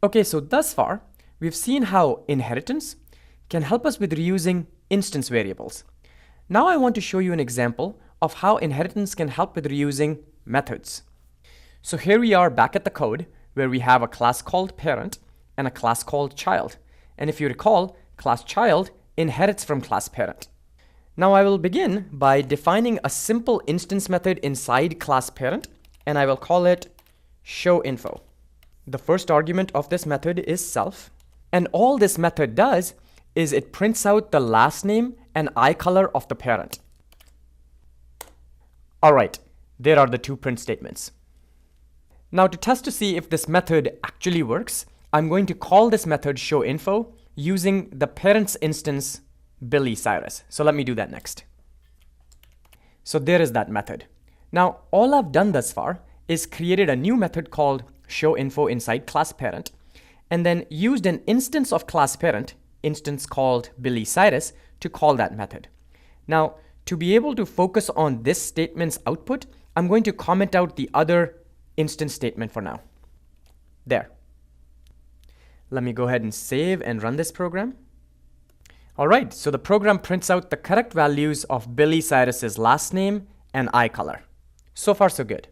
Okay, so thus far, we've seen how inheritance can help us with reusing instance variables. Now I want to show you an example of how inheritance can help with reusing methods. So here we are back at the code where we have a class called parent and a class called child. And if you recall, class child inherits from class parent. Now I will begin by defining a simple instance method inside class parent, and I will call it showInfo. The first argument of this method is self, and all this method does is it prints out the last name and eye color of the parent. Alright, there are the two print statements. Now to test to see if this method actually works, I'm going to call this method showInfo using the parent's instance Billy Cyrus. So let me do that next. So there is that method. Now all I've done thus far is created a new method called showInfo inside class parent, and then used an instance of class parent, instance called Billy Cyrus, to call that method. Now to be able to focus on this statement's output, I'm going to comment out the other instance statement for now. There. Let me go ahead and save and run this program. Alright, so the program prints out the correct values of Billy Cyrus's last name and eye color. So far so good.